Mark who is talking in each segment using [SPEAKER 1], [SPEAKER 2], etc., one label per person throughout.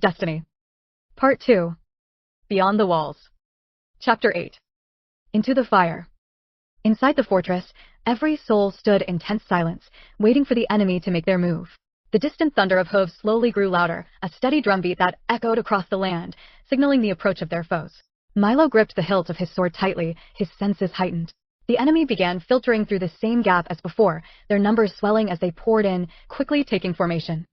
[SPEAKER 1] Destiny. Part 2. Beyond the Walls. Chapter 8. Into the Fire. Inside the fortress, every soul stood in tense silence, waiting for the enemy to make their move. The distant thunder of hooves slowly grew louder, a steady drumbeat that echoed across the land, signaling the approach of their foes. Mylo gripped the hilt of his sword tightly, his senses heightened. The enemy began filtering through the same gap as before, their numbers swelling as they poured in, quickly taking formation.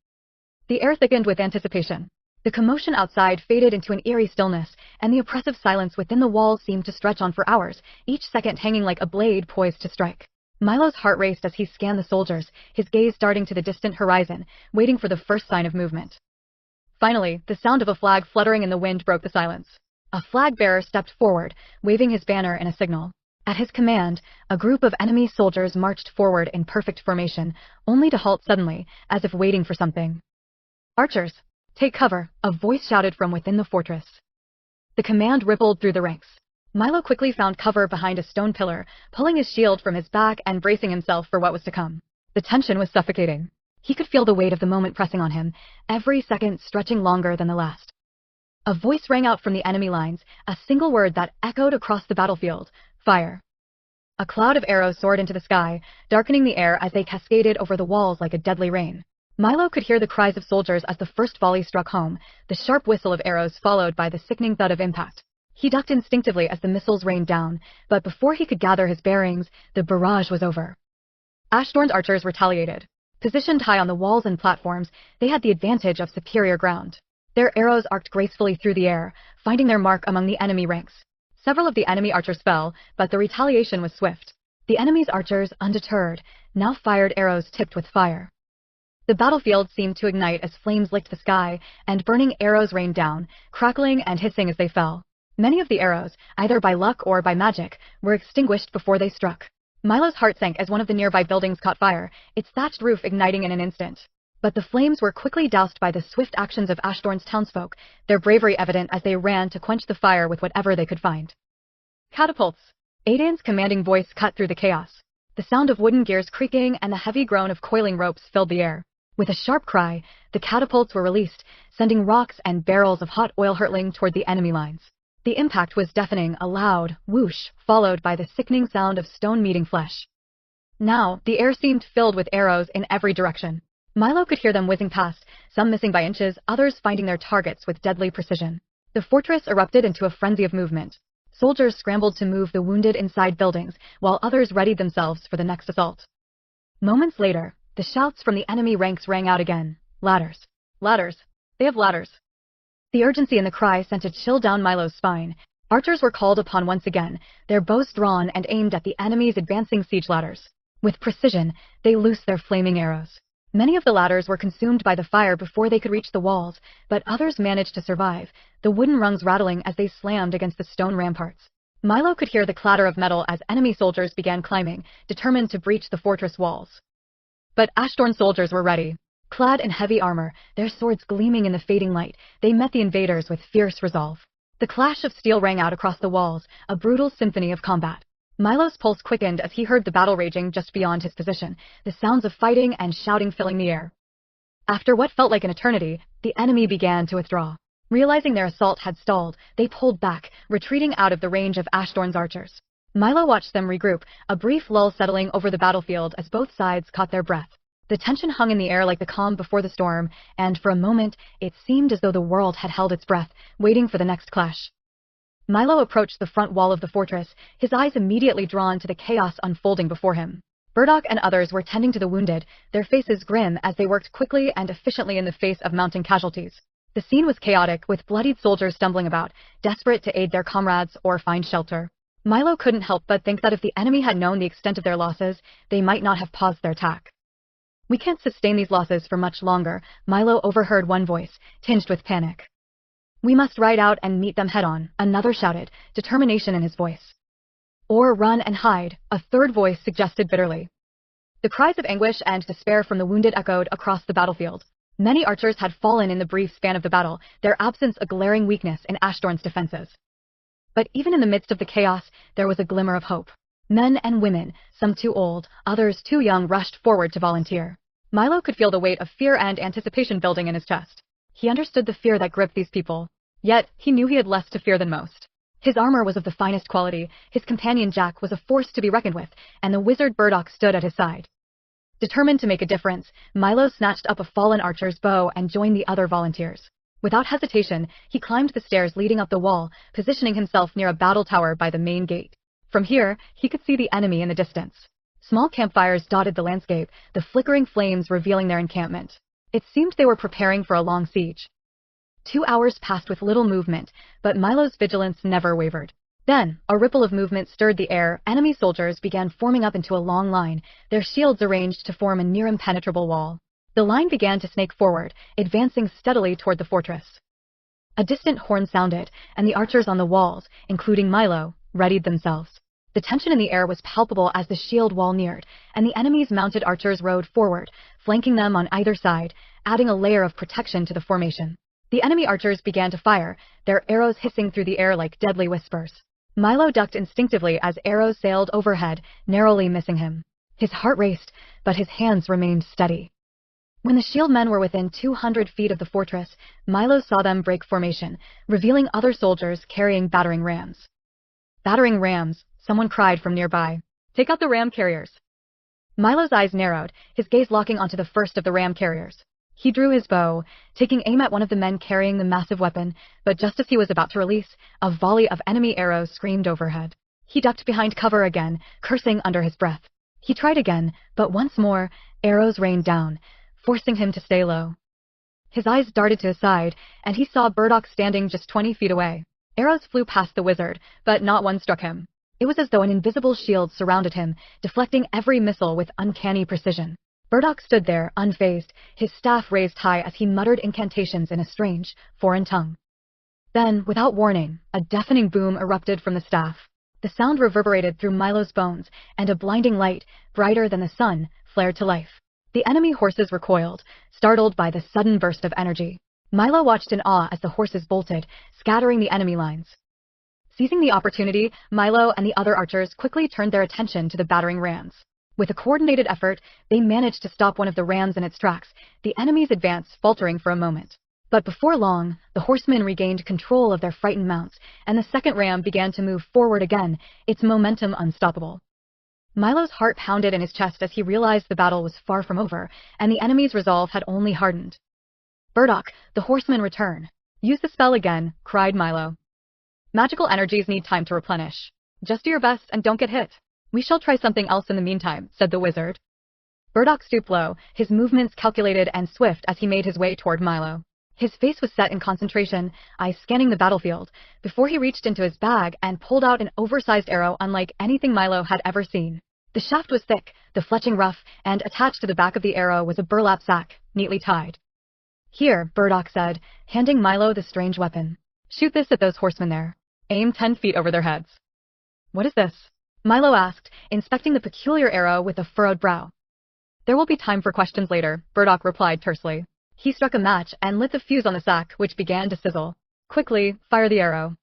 [SPEAKER 1] The air thickened with anticipation. The commotion outside faded into an eerie stillness, and the oppressive silence within the walls seemed to stretch on for hours, each second hanging like a blade poised to strike. Mylo's heart raced as he scanned the soldiers, his gaze darting to the distant horizon, waiting for the first sign of movement. Finally, the sound of a flag fluttering in the wind broke the silence. A flag bearer stepped forward, waving his banner in a signal. At his command, a group of enemy soldiers marched forward in perfect formation, only to halt suddenly, as if waiting for something. "Archers, take cover," a voice shouted from within the fortress. The command rippled through the ranks. Mylo quickly found cover behind a stone pillar, pulling his shield from his back and bracing himself for what was to come. The tension was suffocating. He could feel the weight of the moment pressing on him, every second stretching longer than the last. A voice rang out from the enemy lines, a single word that echoed across the battlefield: fire. A cloud of arrows soared into the sky, darkening the air as they cascaded over the walls like a deadly rain. Mylo could hear the cries of soldiers as the first volley struck home, the sharp whistle of arrows followed by the sickening thud of impact. He ducked instinctively as the missiles rained down, but before he could gather his bearings, the barrage was over. Ashtorn's archers retaliated. Positioned high on the walls and platforms, they had the advantage of superior ground. Their arrows arced gracefully through the air, finding their mark among the enemy ranks. Several of the enemy archers fell, but the retaliation was swift. The enemy's archers, undeterred, now fired arrows tipped with fire. The battlefield seemed to ignite as flames licked the sky, and burning arrows rained down, crackling and hissing as they fell. Many of the arrows, either by luck or by magic, were extinguished before they struck. Mylo's heart sank as one of the nearby buildings caught fire, its thatched roof igniting in an instant. But the flames were quickly doused by the swift actions of Ashtorn's townsfolk, their bravery evident as they ran to quench the fire with whatever they could find. Catapults! Aidan's commanding voice cut through the chaos. The sound of wooden gears creaking and the heavy groan of coiling ropes filled the air. With a sharp cry, the catapults were released, sending rocks and barrels of hot oil hurtling toward the enemy lines. The impact was deafening, a loud whoosh, followed by the sickening sound of stone meeting flesh. Now, the air seemed filled with arrows in every direction. Mylo could hear them whizzing past, some missing by inches, others finding their targets with deadly precision. The fortress erupted into a frenzy of movement. Soldiers scrambled to move the wounded inside buildings, while others readied themselves for the next assault. Moments later, the shouts from the enemy ranks rang out again. Ladders! Ladders! They have ladders! The urgency in the cry sent a chill down Mylo's spine. Archers were called upon once again, their bows drawn and aimed at the enemy's advancing siege ladders. With precision, they loosed their flaming arrows. Many of the ladders were consumed by the fire before they could reach the walls, but others managed to survive, the wooden rungs rattling as they slammed against the stone ramparts. Mylo could hear the clatter of metal as enemy soldiers began climbing, determined to breach the fortress walls. But Ashtorn's soldiers were ready. Clad in heavy armor, their swords gleaming in the fading light, they met the invaders with fierce resolve. The clash of steel rang out across the walls, a brutal symphony of combat. Mylo's pulse quickened as he heard the battle raging just beyond his position, the sounds of fighting and shouting filling the air. After what felt like an eternity, the enemy began to withdraw. Realizing their assault had stalled, they pulled back, retreating out of the range of Ashtorn's archers. Mylo watched them regroup, a brief lull settling over the battlefield as both sides caught their breath. The tension hung in the air like the calm before the storm, and for a moment, it seemed as though the world had held its breath, waiting for the next clash. Mylo approached the front wall of the fortress, his eyes immediately drawn to the chaos unfolding before him. Burdoc and others were tending to the wounded, their faces grim as they worked quickly and efficiently in the face of mounting casualties. The scene was chaotic, with bloodied soldiers stumbling about, desperate to aid their comrades or find shelter. Mylo couldn't help but think that if the enemy had known the extent of their losses, they might not have paused their attack. "We can't sustain these losses for much longer," Mylo overheard one voice, tinged with panic. "We must ride out and meet them head-on," another shouted, determination in his voice. "Or run and hide," a third voice suggested bitterly. The cries of anguish and despair from the wounded echoed across the battlefield. Many archers had fallen in the brief span of the battle, their absence a glaring weakness in Ashtorn's defenses. But even in the midst of the chaos, there was a glimmer of hope. Men and women, some too old, others too young, rushed forward to volunteer. Mylo could feel the weight of fear and anticipation building in his chest. He understood the fear that gripped these people. Yet, he knew he had less to fear than most. His armor was of the finest quality, his companion Jack was a force to be reckoned with, and the wizard Burdoc stood at his side. Determined to make a difference, Mylo snatched up a fallen archer's bow and joined the other volunteers. Without hesitation, he climbed the stairs leading up the wall, positioning himself near a battle tower by the main gate. From here, he could see the enemy in the distance. Small campfires dotted the landscape, the flickering flames revealing their encampment. It seemed they were preparing for a long siege. 2 hours passed with little movement, but Mylo's vigilance never wavered. Then, a ripple of movement stirred the air. Enemy soldiers began forming up into a long line, their shields arranged to form a near-impenetrable wall. The line began to snake forward, advancing steadily toward the fortress. A distant horn sounded, and the archers on the walls, including Mylo, readied themselves. The tension in the air was palpable as the shield wall neared, and the enemy's mounted archers rode forward, flanking them on either side, adding a layer of protection to the formation. The enemy archers began to fire, their arrows hissing through the air like deadly whispers. Mylo ducked instinctively as arrows sailed overhead, narrowly missing him. His heart raced, but his hands remained steady. When the shield men were within 200 feet of the fortress, Mylo saw them break formation, revealing other soldiers carrying battering rams. Battering rams, someone cried from nearby. Take out the ram carriers. Mylo's eyes narrowed, his gaze locking onto the first of the ram carriers. He drew his bow, taking aim at one of the men carrying the massive weapon, but just as he was about to release, a volley of enemy arrows screamed overhead. He ducked behind cover again, cursing under his breath. He tried again, but once more, arrows rained down, forcing him to stay low. His eyes darted to his side, and he saw Burdoc standing just 20 feet away. Arrows flew past the wizard, but not one struck him. It was as though an invisible shield surrounded him, deflecting every missile with uncanny precision. Burdoc stood there, unfazed, his staff raised high as he muttered incantations in a strange, foreign tongue. Then, without warning, a deafening boom erupted from the staff. The sound reverberated through Mylo's bones, and a blinding light, brighter than the sun, flared to life. The enemy horses recoiled, startled by the sudden burst of energy. Mylo watched in awe as the horses bolted, scattering the enemy lines. Seizing the opportunity, Mylo and the other archers quickly turned their attention to the battering rams. With a coordinated effort, they managed to stop one of the rams in its tracks, the enemy's advance faltering for a moment. But before long, the horsemen regained control of their frightened mounts, and the second ram began to move forward again, its momentum unstoppable. Mylo's heart pounded in his chest as he realized the battle was far from over, and the enemy's resolve had only hardened. Burdoc, the horsemen return. Use the spell again, cried Mylo. Magical energies need time to replenish. Just do your best and don't get hit. We shall try something else in the meantime, said the wizard. Burdoc stooped low, his movements calculated and swift as he made his way toward Mylo. His face was set in concentration, eyes scanning the battlefield, before he reached into his bag and pulled out an oversized arrow unlike anything Mylo had ever seen. The shaft was thick, the fletching rough, and attached to the back of the arrow was a burlap sack, neatly tied. Here, Burdoc said, handing Mylo the strange weapon. Shoot this at those horsemen there. Aim 10 feet over their heads. What is this? Mylo asked, inspecting the peculiar arrow with a furrowed brow. There will be time for questions later, Burdoc replied tersely. He struck a match and lit the fuse on the sack, which began to sizzle. Quickly, fire the arrow.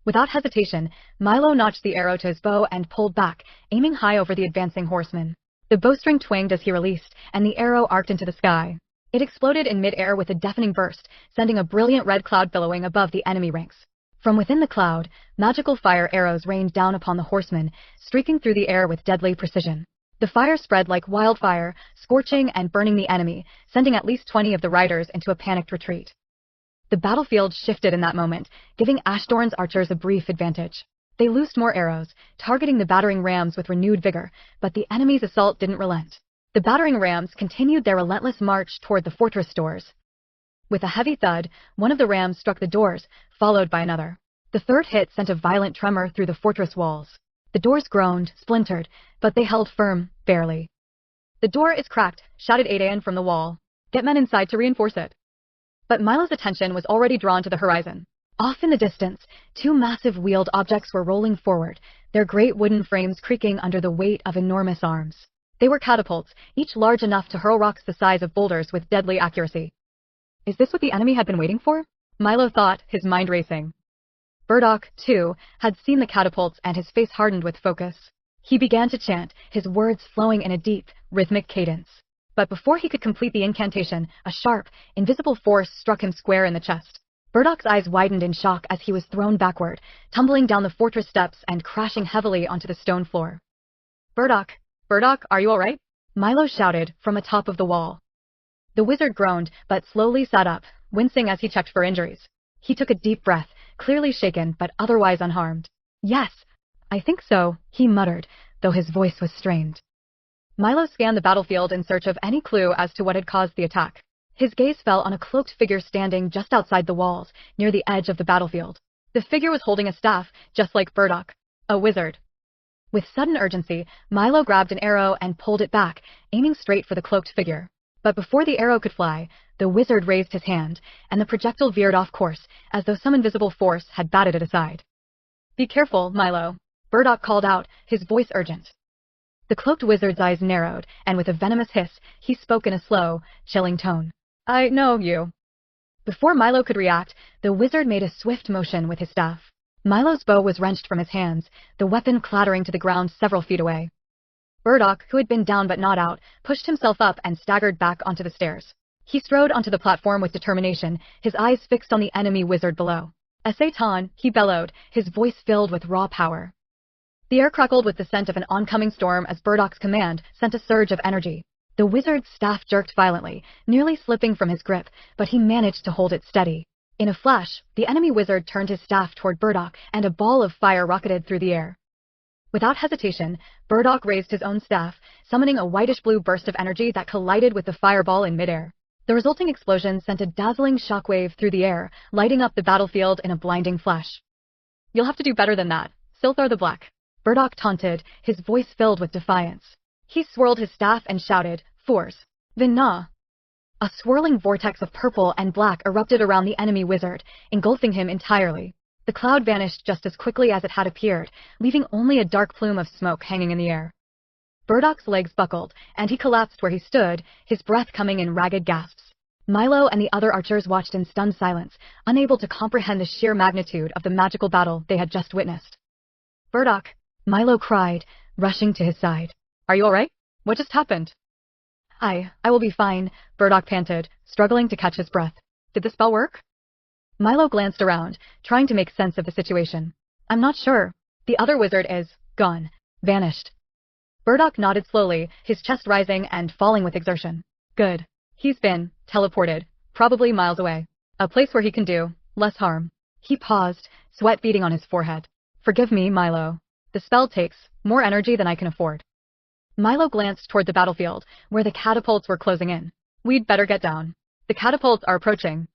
[SPEAKER 1] Without hesitation, Mylo notched the arrow to his bow and pulled back, aiming high over the advancing horsemen. The bowstring twanged as he released, and the arrow arced into the sky. It exploded in mid-air with a deafening burst, sending a brilliant red cloud billowing above the enemy ranks. From within the cloud, magical fire arrows rained down upon the horsemen, streaking through the air with deadly precision. The fire spread like wildfire, scorching and burning the enemy, sending at least 20 of the riders into a panicked retreat. The battlefield shifted in that moment, giving Ashdorn's archers a brief advantage. They loosed more arrows, targeting the battering rams with renewed vigor, but the enemy's assault didn't relent. The battering rams continued their relentless march toward the fortress doors. With a heavy thud, one of the rams struck the doors, followed by another. The third hit sent a violent tremor through the fortress walls. The doors groaned, splintered, but they held firm, barely. The door is cracked, shouted Adain from the wall. Get men inside to reinforce it. But Mylo's attention was already drawn to the horizon. Off in the distance, two massive wheeled objects were rolling forward, their great wooden frames creaking under the weight of enormous arms. They were catapults, each large enough to hurl rocks the size of boulders with deadly accuracy. Is this what the enemy had been waiting for? Mylo thought, his mind racing. Burdoc, too, had seen the catapults and his face hardened with focus. He began to chant, his words flowing in a deep, rhythmic cadence. But before he could complete the incantation, a sharp, invisible force struck him square in the chest. Burdoc's eyes widened in shock as he was thrown backward, tumbling down the fortress steps and crashing heavily onto the stone floor. Burdoc! Burdoc, are you alright? Mylo shouted from atop of the wall. The wizard groaned, but slowly sat up, wincing as he checked for injuries. He took a deep breath, clearly shaken but otherwise unharmed. Yes, I think so, he muttered, though his voice was strained. Mylo scanned the battlefield in search of any clue as to what had caused the attack. His gaze fell on a cloaked figure standing just outside the walls, near the edge of the battlefield. The figure was holding a staff, just like Burdoc. A wizard. With sudden urgency, Mylo grabbed an arrow and pulled it back, aiming straight for the cloaked figure. But before the arrow could fly, the wizard raised his hand, and the projectile veered off course, as though some invisible force had batted it aside. Be careful, Mylo, Burdoc called out, his voice urgent. The cloaked wizard's eyes narrowed, and with a venomous hiss, he spoke in a slow, chilling tone. I know you. Before Mylo could react, the wizard made a swift motion with his staff. Mylo's bow was wrenched from his hands, the weapon clattering to the ground several feet away. Burdoc, who had been down but not out, pushed himself up and staggered back onto the stairs. He strode onto the platform with determination, his eyes fixed on the enemy wizard below. Satan, he bellowed, his voice filled with raw power. The air crackled with the scent of an oncoming storm as Burdoc's command sent a surge of energy. The wizard's staff jerked violently, nearly slipping from his grip, but he managed to hold it steady. In a flash, the enemy wizard turned his staff toward Burdoc, and a ball of fire rocketed through the air. Without hesitation, Burdoc raised his own staff, summoning a whitish-blue burst of energy that collided with the fireball in midair. The resulting explosion sent a dazzling shockwave through the air, lighting up the battlefield in a blinding flash. You'll have to do better than that, Silthar the Black, Burdoc taunted, his voice filled with defiance. He swirled his staff and shouted, Force! Vinna! A swirling vortex of purple and black erupted around the enemy wizard, engulfing him entirely. The cloud vanished just as quickly as it had appeared, leaving only a dark plume of smoke hanging in the air. Burdoc's legs buckled, and he collapsed where he stood, his breath coming in ragged gasps. Mylo and the other archers watched in stunned silence, unable to comprehend the sheer magnitude of the magical battle they had just witnessed. Burdoc! Mylo cried, rushing to his side. Are you all right? What just happened? I will be fine, Burdoc panted, struggling to catch his breath. Did the spell work? Mylo glanced around, trying to make sense of the situation. I'm not sure. The other wizard is gone, vanished. Burdoc nodded slowly, his chest rising and falling with exertion. Good. He's been teleported, probably miles away. A place where he can do less harm. He paused, sweat beading on his forehead. Forgive me, Mylo. The spell takes more energy than I can afford. Mylo glanced toward the battlefield, where the catapults were closing in. We'd better get down. The catapults are approaching.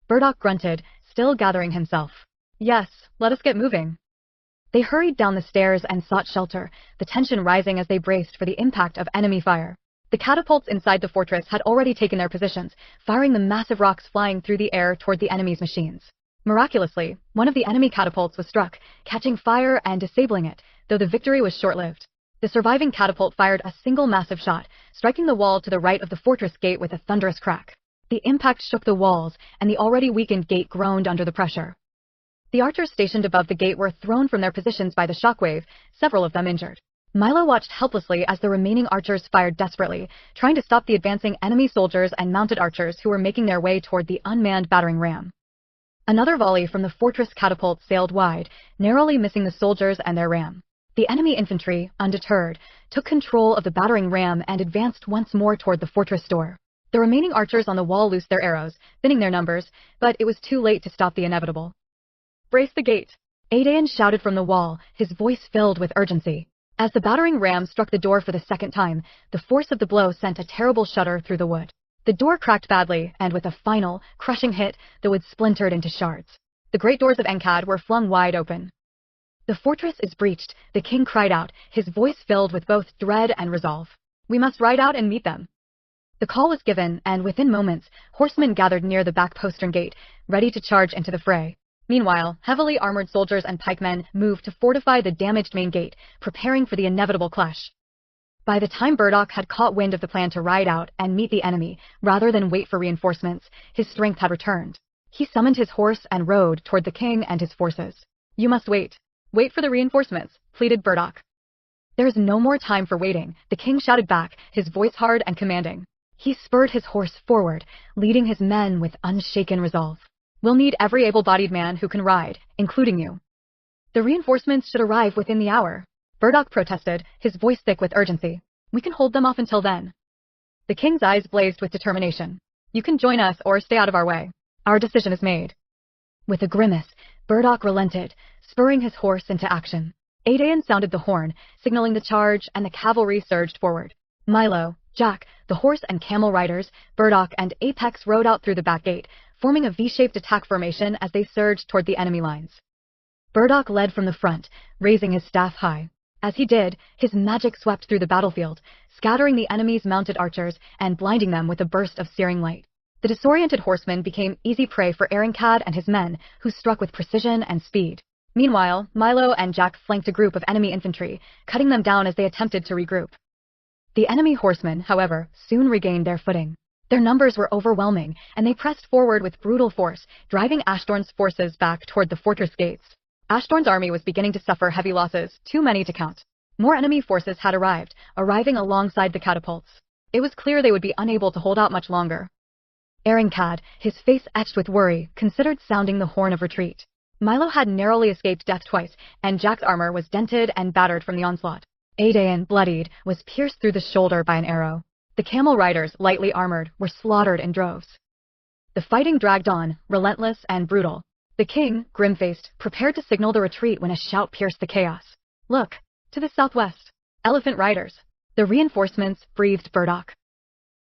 [SPEAKER 1] Burdoc grunted, still gathering himself. Yes, let us get moving. They hurried down the stairs and sought shelter, the tension rising as they braced for the impact of enemy fire. The catapults inside the fortress had already taken their positions, firing the massive rocks flying through the air toward the enemy's machines. Miraculously, one of the enemy catapults was struck, catching fire and disabling it, though the victory was short-lived. The surviving catapult fired a single massive shot, striking the wall to the right of the fortress gate with a thunderous crack. The impact shook the walls, and the already weakened gate groaned under the pressure. The archers stationed above the gate were thrown from their positions by the shockwave, several of them injured. Mylo watched helplessly as the remaining archers fired desperately, trying to stop the advancing enemy soldiers and mounted archers who were making their way toward the unmanned battering ram. Another volley from the fortress catapult sailed wide, narrowly missing the soldiers and their ram. The enemy infantry, undeterred, took control of the battering ram and advanced once more toward the fortress door. The remaining archers on the wall loosed their arrows, thinning their numbers, but it was too late to stop the inevitable. Brace the gate! Adain shouted from the wall, his voice filled with urgency. As the battering ram struck the door for the second time, the force of the blow sent a terrible shudder through the wood. The door cracked badly, and with a final, crushing hit, the wood splintered into shards. The great doors of Enkad were flung wide open. The fortress is breached, the king cried out, his voice filled with both dread and resolve. We must ride out and meet them. The call was given, and within moments, horsemen gathered near the back postern gate, ready to charge into the fray. Meanwhile, heavily armored soldiers and pikemen moved to fortify the damaged main gate, preparing for the inevitable clash. By the time Burdoc had caught wind of the plan to ride out and meet the enemy, rather than wait for reinforcements, his strength had returned. He summoned his horse and rode toward the king and his forces. You must wait. Wait for the reinforcements, pleaded Burdoc. "There is no more time for waiting," the king shouted back, his voice hard and commanding. He spurred his horse forward, leading his men with unshaken resolve. "We'll need every able-bodied man who can ride, including you." "The reinforcements should arrive within the hour," Burdoc protested, his voice thick with urgency. "We can hold them off until then." The king's eyes blazed with determination. "You can join us or stay out of our way. Our decision is made." With a grimace, Burdoc relented, spurring his horse into action. Adain sounded the horn, signaling the charge, and the cavalry surged forward. Mylo, Jack, the horse and camel riders, Burdoc, and Apex rode out through the back gate, forming a V-shaped attack formation as they surged toward the enemy lines. Burdoc led from the front, raising his staff high. As he did, his magic swept through the battlefield, scattering the enemy's mounted archers and blinding them with a burst of searing light. The disoriented horsemen became easy prey for Erringcad and his men, who struck with precision and speed. Meanwhile, Mylo and Jack flanked a group of enemy infantry, cutting them down as they attempted to regroup. The enemy horsemen, however, soon regained their footing. Their numbers were overwhelming, and they pressed forward with brutal force, driving Ashtorn's forces back toward the fortress gates. Ashtorn's army was beginning to suffer heavy losses, too many to count. More enemy forces had arriving alongside the catapults. It was clear they would be unable to hold out much longer. Erringcad, his face etched with worry, considered sounding the horn of retreat. Mylo had narrowly escaped death twice, and Jack's armor was dented and battered from the onslaught. Adain, bloodied, was pierced through the shoulder by an arrow. The camel riders, lightly armored, were slaughtered in droves. The fighting dragged on, relentless and brutal. The king, grim-faced, prepared to signal the retreat when a shout pierced the chaos. "Look, to the southwest. Elephant riders." "The reinforcements," breathed Burdoc.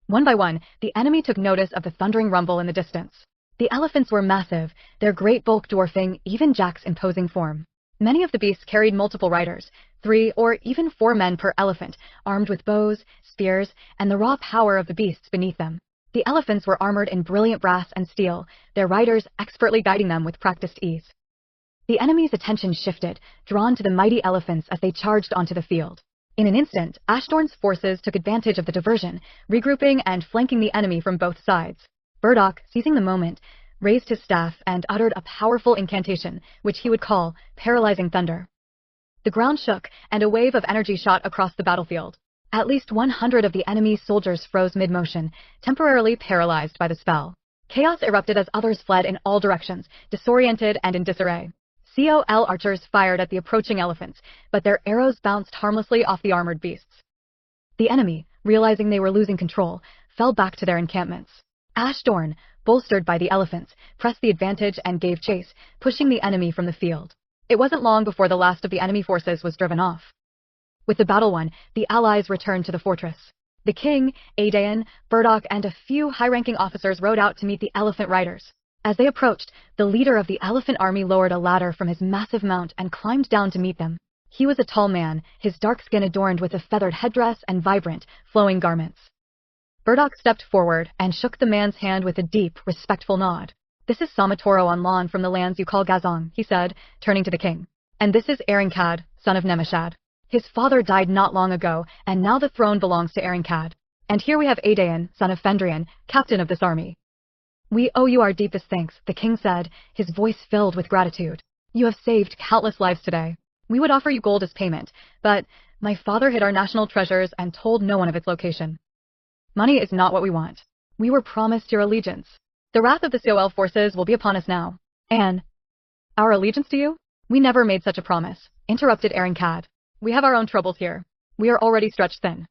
[SPEAKER 1] One by one, the enemy took notice of the thundering rumble in the distance. The elephants were massive, their great bulk dwarfing even Jack's imposing form. Many of the beasts carried multiple riders, 3 or even 4 men per elephant, armed with bows, spears, and the raw power of the beasts beneath them. The elephants were armored in brilliant brass and steel, their riders expertly guiding them with practiced ease. The enemy's attention shifted, drawn to the mighty elephants as they charged onto the field. In an instant, Ashtorn's forces took advantage of the diversion, regrouping and flanking the enemy from both sides. Burdoc, seizing the moment, raised his staff and uttered a powerful incantation, which he would call Paralyzing Thunder. The ground shook, and a wave of energy shot across the battlefield. At least 100 of the enemy's soldiers froze mid-motion, temporarily paralyzed by the spell. Chaos erupted as others fled in all directions, disoriented and in disarray. COL archers fired at the approaching elephants, but their arrows bounced harmlessly off the armored beasts. The enemy, realizing they were losing control, fell back to their encampments. Ashtorn, bolstered by the elephants, pressed the advantage and gave chase, pushing the enemy from the field. It wasn't long before the last of the enemy forces was driven off. With the battle won, the allies returned to the fortress. The king, Adain, Burdoc, and a few high-ranking officers rode out to meet the elephant riders. As they approached, the leader of the elephant army lowered a ladder from his massive mount and climbed down to meet them. He was a tall man, his dark skin adorned with a feathered headdress and vibrant, flowing garments. Burdoc stepped forward and shook the man's hand with a deep, respectful nod. "This is Samatoro on Lawn from the lands you call Gazong," he said, turning to the king. "And this is Erringcad, son of Nemeshad. His father died not long ago, and now the throne belongs to Erringcad. And here we have Adain, son of Fendrian, captain of this army." "We owe you our deepest thanks," the king said, his voice filled with gratitude. "You have saved countless lives today. We would offer you gold as payment, but my father hid our national treasures and told no one of its location. Money is not what we want. We were promised your allegiance. The wrath of the COL forces will be upon us now. And our allegiance to you? We never made such a promise," interrupted Erringcad. "We have our own troubles here. We are already stretched thin."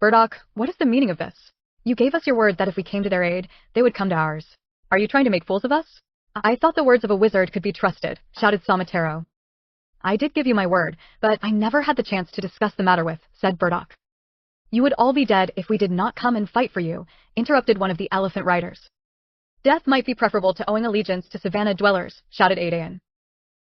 [SPEAKER 1] "Burdoc, what is the meaning of this? You gave us your word that if we came to their aid, they would come to ours. Are you trying to make fools of us?" "I thought the words of a wizard could be trusted," shouted Samatero. "I did give you my word, but I never had the chance to discuss the matter with," said Burdoc. "You would all be dead if we did not come and fight for you," interrupted one of the elephant riders. "Death might be preferable to owing allegiance to savannah dwellers," shouted Adain.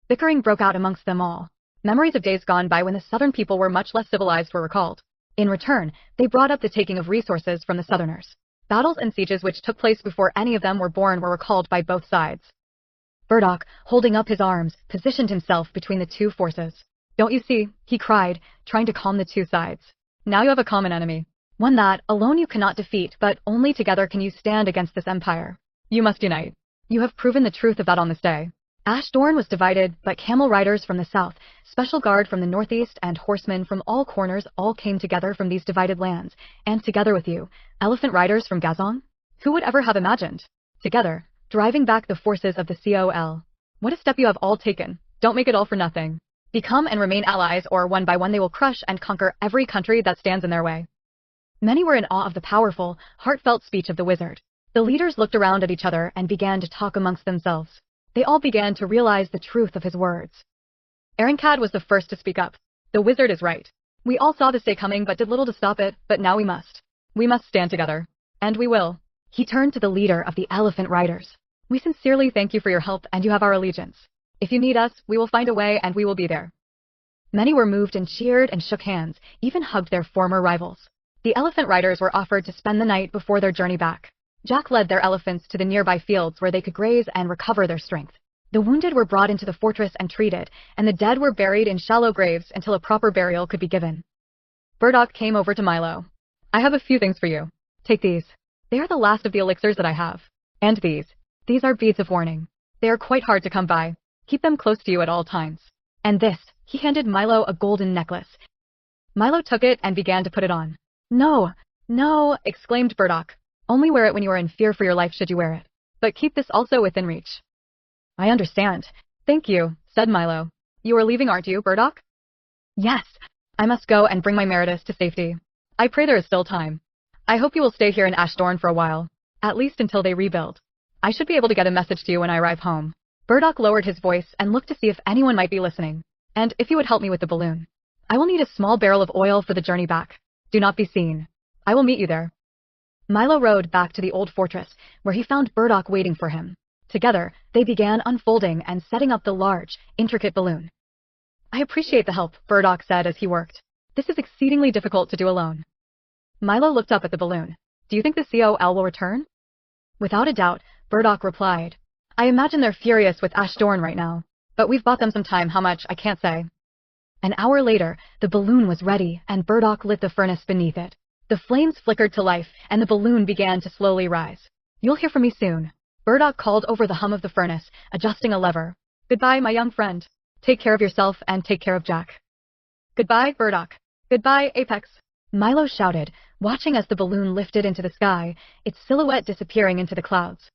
[SPEAKER 1] Bickering broke out amongst them all. Memories of days gone by when the southern people were much less civilized were recalled. In return, they brought up the taking of resources from the southerners. Battles and sieges which took place before any of them were born were recalled by both sides. Burdoc, holding up his arms, positioned himself between the two forces. "Don't you see?" he cried, trying to calm the two sides. "Now you have a common enemy. One that, alone you cannot defeat, but only together can you stand against this empire. You must unite. You have proven the truth of that on this day. Ashdown was divided, but camel riders from the south, special guard from the northeast, and horsemen from all corners all came together from these divided lands, and together with you, elephant riders from Gazong? Who would ever have imagined? Together, driving back the forces of the COL. What a step you have all taken. Don't make it all for nothing. Become and remain allies, or one by one they will crush and conquer every country that stands in their way. Many were in awe of the powerful, heartfelt speech of the wizard. The leaders looked around at each other and began to talk amongst themselves. They all began to realize the truth of his words. Erincad was the first to speak up. The wizard is right. We all saw this day coming but did little to stop it, but now we must. We must stand together. And we will. He turned to the leader of the elephant riders. We sincerely thank you for your help, and you have our allegiance. If you need us, we will find a way and we will be there. Many were moved and cheered and shook hands, even hugged their former rivals. The elephant riders were offered to spend the night before their journey back. Jack led their elephants to the nearby fields where they could graze and recover their strength. The wounded were brought into the fortress and treated, and the dead were buried in shallow graves until a proper burial could be given. Burdoc came over to Mylo. I have a few things for you. Take these. They are the last of the elixirs that I have. And these. These are beads of warning. They are quite hard to come by. Keep them close to you at all times. And this. He handed Mylo a golden necklace. Mylo took it and began to put it on. No, no, exclaimed Burdoc. Only wear it when you are in fear for your life should you wear it. But keep this also within reach. I understand. Thank you, said Mylo. You are leaving, aren't you, Burdoc? Yes. I must go and bring my Meredith to safety. I pray there is still time. I hope you will stay here in Ashdown for a while, at least until they rebuild. I should be able to get a message to you when I arrive home. Burdoc lowered his voice and looked to see if anyone might be listening. And if you would help me with the balloon. I will need a small barrel of oil for the journey back. Do not be seen. I will meet you there. Mylo rode back to the old fortress, where he found Burdoc waiting for him. Together, they began unfolding and setting up the large, intricate balloon. I appreciate the help, Burdoc said as he worked. This is exceedingly difficult to do alone. Mylo looked up at the balloon. Do you think the COL will return? Without a doubt, Burdoc replied. I imagine they're furious with Ashdown right now, but we've bought them some time. How much, I can't say. An hour later, the balloon was ready, and Burdoc lit the furnace beneath it. The flames flickered to life, and the balloon began to slowly rise. You'll hear from me soon. Burdoc called over the hum of the furnace, adjusting a lever. Goodbye, my young friend. Take care of yourself and take care of Jack. Goodbye, Burdoc. Goodbye, Apex. Mylo shouted, watching as the balloon lifted into the sky, its silhouette disappearing into the clouds.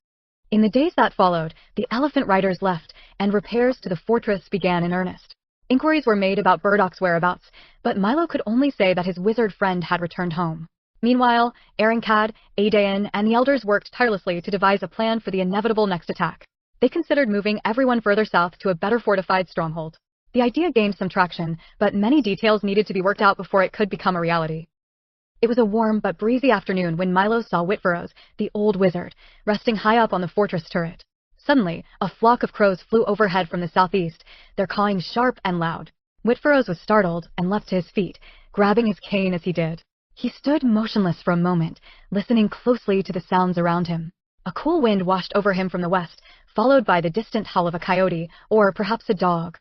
[SPEAKER 1] In the days that followed, the elephant riders left, and repairs to the fortress began in earnest. Inquiries were made about Burdoc's whereabouts, but Mylo could only say that his wizard friend had returned home. Meanwhile, Erincad, Adain, and the elders worked tirelessly to devise a plan for the inevitable next attack. They considered moving everyone further south to a better fortified stronghold. The idea gained some traction, but many details needed to be worked out before it could become a reality. It was a warm but breezy afternoon when Mylo saw Whitfurrows, the old wizard, resting high up on the fortress turret. Suddenly, a flock of crows flew overhead from the southeast, their cawing sharp and loud. Whitfurrows was startled and leapt to his feet, grabbing his cane as he did. He stood motionless for a moment, listening closely to the sounds around him. A cool wind washed over him from the west, followed by the distant howl of a coyote, or perhaps a dog.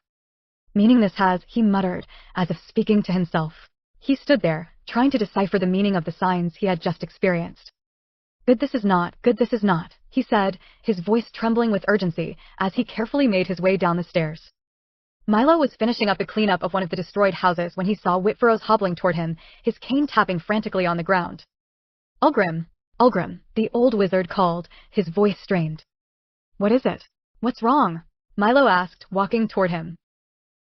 [SPEAKER 1] Meaning this has, he muttered, as if speaking to himself. He stood there, trying to decipher the meaning of the signs he had just experienced. Good this is not, he said, his voice trembling with urgency as he carefully made his way down the stairs. Mylo was finishing up the cleanup of one of the destroyed houses when he saw Whitfurrows hobbling toward him, his cane tapping frantically on the ground. Ulgrim, Ulgrim, the old wizard called, his voice strained. What is it? What's wrong? Mylo asked, walking toward him.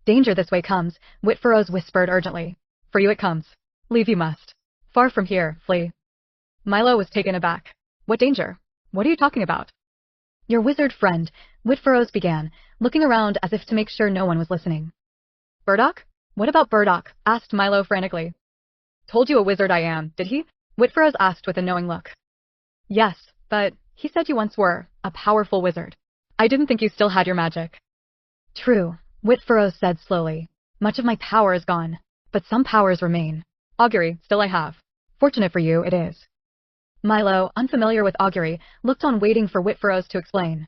[SPEAKER 1] Danger this way comes, Whitfurrows whispered urgently. For you it comes. Leave you must. Far from here, flee. Mylo was taken aback. What danger? What are you talking about? Your wizard friend, Whitfurrows began, looking around as if to make sure no one was listening. Burdoc? What about Burdoc? Asked Mylo frantically. Told you a wizard I am, did he? Whitfurrows asked with a knowing look. Yes, but he said you once were a powerful wizard. I didn't think you still had your magic. True, Whitfurrows said slowly. Much of my power is gone, but some powers remain. Augury, still I have. Fortunate for you, it is. Mylo, unfamiliar with augury, looked on waiting for Whitfurrows to explain.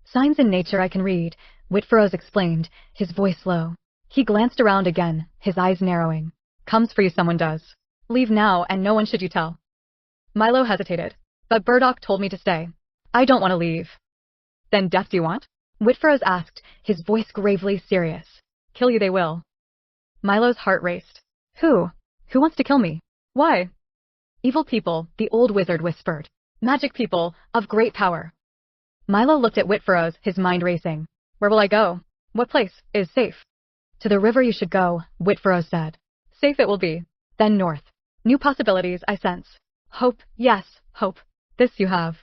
[SPEAKER 1] Signs in nature I can read, Whitfurrows explained, his voice low. He glanced around again, his eyes narrowing. Comes for you someone does. Leave now and no one should you tell. Mylo hesitated, but Burdoc told me to stay. I don't want to leave. Then death do you want? Whitfurrows asked, his voice gravely serious. Kill you they will. Mylo's heart raced. Who? Who wants to kill me? Why? Evil people, the old wizard whispered. Magic people, of great power. Mylo looked at Whitfurrows, his mind racing. Where will I go? What place is safe? To the river you should go, Whitfurrows said. Safe it will be. Then north. New possibilities, I sense. Hope, yes, hope. This you have.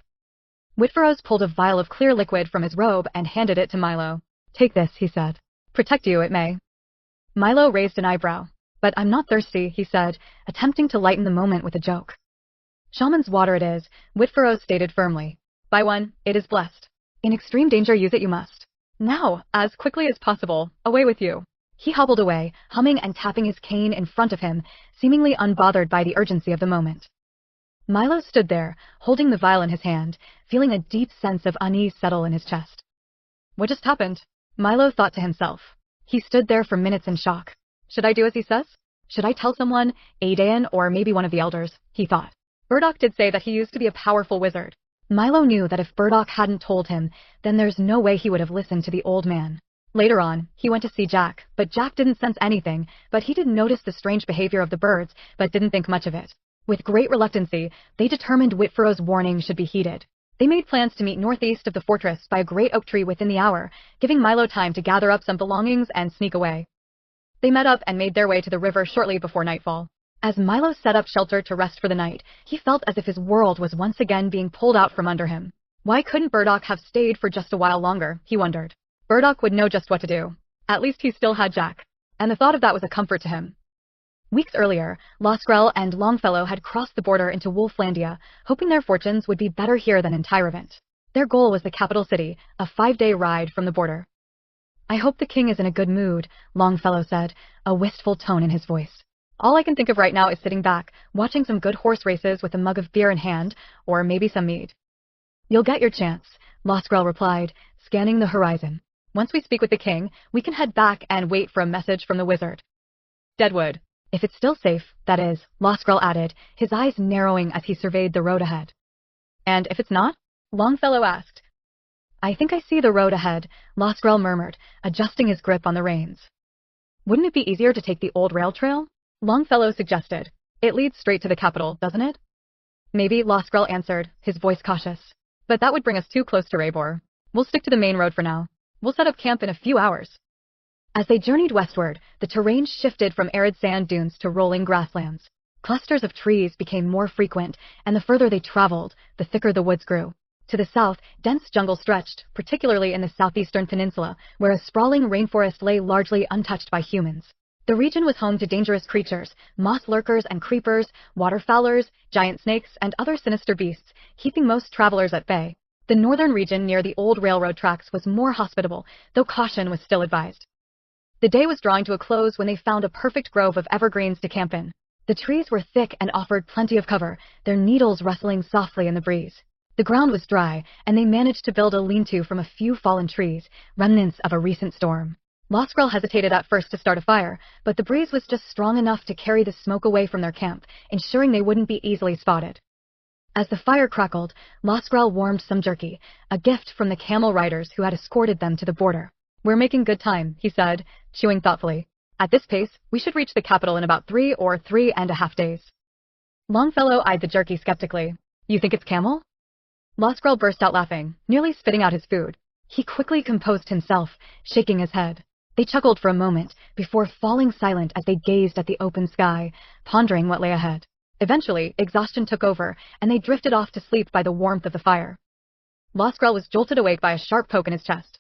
[SPEAKER 1] Whitfurrows pulled a vial of clear liquid from his robe and handed it to Mylo. Take this, he said. Protect you, it may. Mylo raised an eyebrow. But I'm not thirsty, he said, attempting to lighten the moment with a joke. Shaman's water it is, Whitfurrows stated firmly. Buy one, it is blessed. In extreme danger use it you must. Now, as quickly as possible, away with you. He hobbled away, humming and tapping his cane in front of him, seemingly unbothered by the urgency of the moment. Mylo stood there, holding the vial in his hand, feeling a deep sense of unease settle in his chest. What just happened? Mylo thought to himself. He stood there for minutes in shock. Should I do as he says? Should I tell someone, Adain, or maybe one of the elders? He thought. Burdoc did say that he used to be a powerful wizard. Mylo knew that if Burdoc hadn't told him, then there's no way he would have listened to the old man. Later on, he went to see Jack, but Jack didn't sense anything, but he did notice the strange behavior of the birds, but didn't think much of it. With great reluctancy, they determined Whitfurrow's warning should be heeded. They made plans to meet northeast of the fortress by a great oak tree within the hour, giving Mylo time to gather up some belongings and sneak away. They met up and made their way to the river shortly before nightfall. As Mylo set up shelter to rest for the night, he felt as if his world was once again being pulled out from under him. Why couldn't Burdoc have stayed for just a while longer, he wondered. Burdoc would know just what to do. At least he still had Jack. And the thought of that was a comfort to him. Weeks earlier, Losgrel and Longfellow had crossed the border into Wolflandia, hoping their fortunes would be better here than in Tyrevent. Their goal was the capital city, a 5-day ride from the border. I hope the king is in a good mood, Longfellow said, a wistful tone in his voice. All I can think of right now is sitting back, watching some good horse races with a mug of beer in hand, or maybe some mead. You'll get your chance, Losgrel replied, scanning the horizon. Once we speak with the king, we can head back and wait for a message from the wizard. Deadwood. If it's still safe, that is, Losgrel added, his eyes narrowing as he surveyed the road ahead. And if it's not? Longfellow asked. I think I see the road ahead, Losgrel murmured, adjusting his grip on the reins. Wouldn't it be easier to take the old rail trail? Longfellow suggested. It leads straight to the capital, doesn't it? Maybe, Losgrel answered, his voice cautious. But that would bring us too close to Raybor. We'll stick to the main road for now. We'll set up camp in a few hours. As they journeyed westward, the terrain shifted from arid sand dunes to rolling grasslands. Clusters of trees became more frequent, and the further they traveled, the thicker the woods grew. To the south, dense jungle stretched, particularly in the southeastern peninsula, where a sprawling rainforest lay largely untouched by humans. The region was home to dangerous creatures, moss lurkers and creepers, waterfowlers, giant snakes, and other sinister beasts, keeping most travelers at bay. The northern region near the old railroad tracks was more hospitable, though caution was still advised. The day was drawing to a close when they found a perfect grove of evergreens to camp in. The trees were thick and offered plenty of cover, their needles rustling softly in the breeze. The ground was dry, and they managed to build a lean-to from a few fallen trees, remnants of a recent storm. Losgrel hesitated at first to start a fire, but the breeze was just strong enough to carry the smoke away from their camp, ensuring they wouldn't be easily spotted. As the fire crackled, Losgrel warmed some jerky, a gift from the camel riders who had escorted them to the border. We're making good time, he said, chewing thoughtfully. At this pace, we should reach the capital in about 3 or 3.5 days. Longfellow eyed the jerky skeptically. You think it's camel? Losgrel burst out laughing, nearly spitting out his food. He quickly composed himself, shaking his head. They chuckled for a moment, before falling silent as they gazed at the open sky, pondering what lay ahead. Eventually, exhaustion took over, and they drifted off to sleep by the warmth of the fire. Losgrel was jolted awake by a sharp poke in his chest.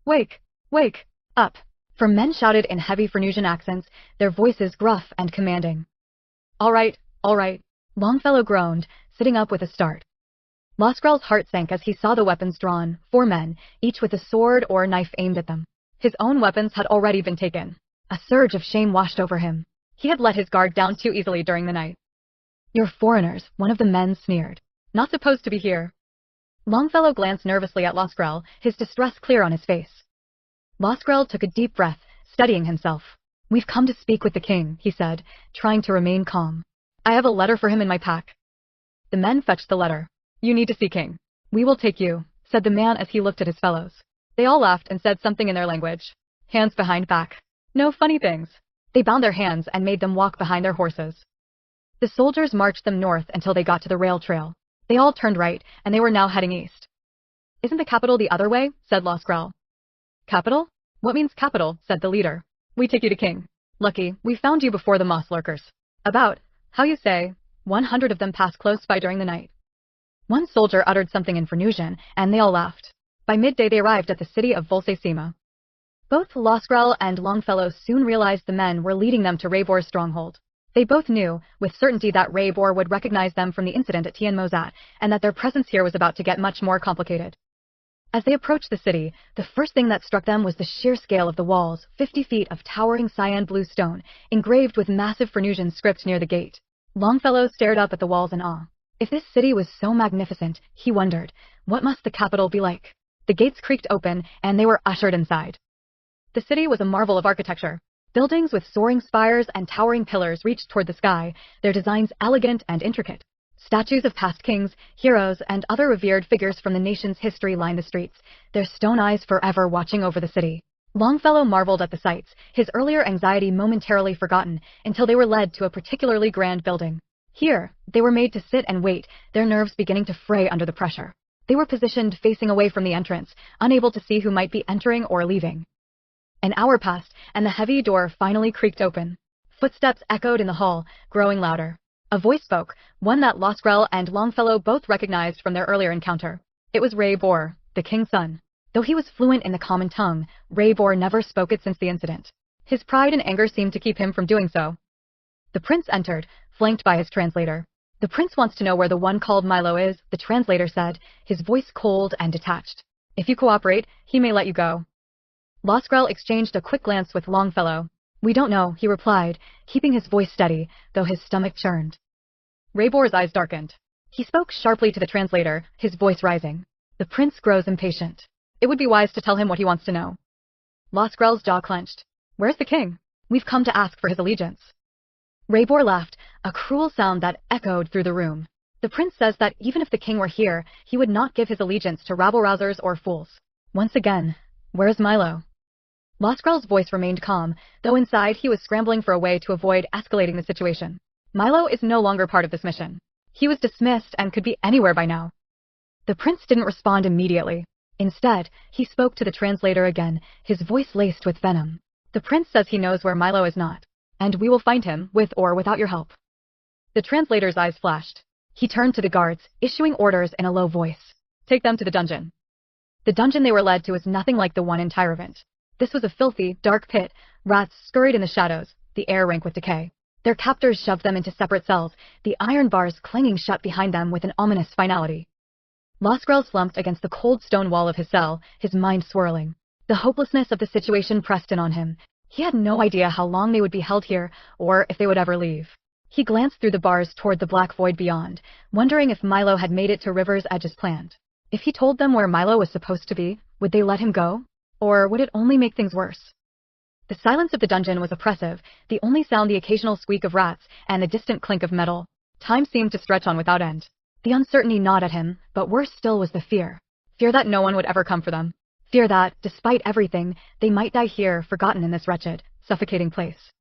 [SPEAKER 1] Wake! Wake! Up! For men shouted in heavy Fernesian accents, their voices gruff and commanding. All right, Longfellow groaned, sitting up with a start. Losgrel's heart sank as he saw the weapons drawn, 4 men, each with a sword or knife aimed at them. His own weapons had already been taken. A surge of shame washed over him. He had let his guard down too easily during the night. You're foreigners, one of the men sneered. Not supposed to be here. Longfellow glanced nervously at Losgrel, his distress clear on his face. Losgrel took a deep breath, steadying himself. We've come to speak with the king, he said, trying to remain calm. I have a letter for him in my pack. The men fetched the letter. You need to see king. We will take you, said the man as he looked at his fellows. They all laughed and said something in their language. Hands behind back. No funny things. They bound their hands and made them walk behind their horses. The soldiers marched them north until they got to the rail trail. They all turned right, and they were now heading east. Isn't the capital the other way? Said Losgrel. Capital? What means capital? Said the leader. We take you to king. Lucky, we found you before the moss lurkers. About, how you say, 100 of them passed close by during the night. One soldier uttered something in Venusian, and they all laughed. By midday they arrived at the city of Volsacima. Both Losgrel and Longfellow soon realized the men were leading them to Raybor's stronghold. They both knew, with certainty, that Raybor would recognize them from the incident at Tien Mozat, and that their presence here was about to get much more complicated. As they approached the city, the first thing that struck them was the sheer scale of the walls, 50 feet of towering cyan blue stone, engraved with massive Venusian script near the gate. Longfellow stared up at the walls in awe. If this city was so magnificent, he wondered, what must the capital be like? The gates creaked open, and they were ushered inside. The city was a marvel of architecture. Buildings with soaring spires and towering pillars reached toward the sky, their designs elegant and intricate. Statues of past kings, heroes, and other revered figures from the nation's history lined the streets, their stone eyes forever watching over the city. Longfellow marveled at the sights, his earlier anxiety momentarily forgotten, until they were led to a particularly grand building. Here, they were made to sit and wait, their nerves beginning to fray under the pressure. They were positioned facing away from the entrance, unable to see who might be entering or leaving. An hour passed, and the heavy door finally creaked open. Footsteps echoed in the hall, growing louder. A voice spoke, one that Losgrel and Longfellow both recognized from their earlier encounter. It was Raybor, the king's son. Though he was fluent in the common tongue, Raybor never spoke it since the incident. His pride and anger seemed to keep him from doing so. The prince entered, flanked by his translator. The prince wants to know where the one called Mylo is, the translator said, his voice cold and detached. If you cooperate, he may let you go. Losgrel exchanged a quick glance with Longfellow. We don't know, he replied, keeping his voice steady, though his stomach churned. Raybor's eyes darkened. He spoke sharply to the translator, his voice rising. The prince grows impatient. It would be wise to tell him what he wants to know. Losgrel's jaw clenched. Where's the king? We've come to ask for his allegiance. Raybor laughed, a cruel sound that echoed through the room. The prince says that even if the king were here, he would not give his allegiance to rabble-rousers or fools. Once again, where's Mylo? Losgrel's voice remained calm, though inside he was scrambling for a way to avoid escalating the situation. Mylo is no longer part of this mission. He was dismissed and could be anywhere by now. The prince didn't respond immediately. Instead, he spoke to the translator again, his voice laced with venom. The prince says he knows where Mylo is not, and we will find him, with or without your help. The translator's eyes flashed. He turned to the guards, issuing orders in a low voice. Take them to the dungeon. The dungeon they were led to was nothing like the one in Tyrevant. This was a filthy, dark pit. Rats scurried in the shadows, the air rank with decay. Their captors shoved them into separate cells, the iron bars clanging shut behind them with an ominous finality. Losgrel slumped against the cold stone wall of his cell, his mind swirling. The hopelessness of the situation pressed in on him. He had no idea how long they would be held here, or if they would ever leave. He glanced through the bars toward the black void beyond, wondering if Mylo had made it to River's edge as planned. If he told them where Mylo was supposed to be, would they let him go? Or would it only make things worse? The silence of the dungeon was oppressive, the only sound the occasional squeak of rats and the distant clink of metal. Time seemed to stretch on without end. The uncertainty gnawed at him, but worse still was the fear. Fear that no one would ever come for them. Fear that, despite everything, they might die here, forgotten in this wretched, suffocating place.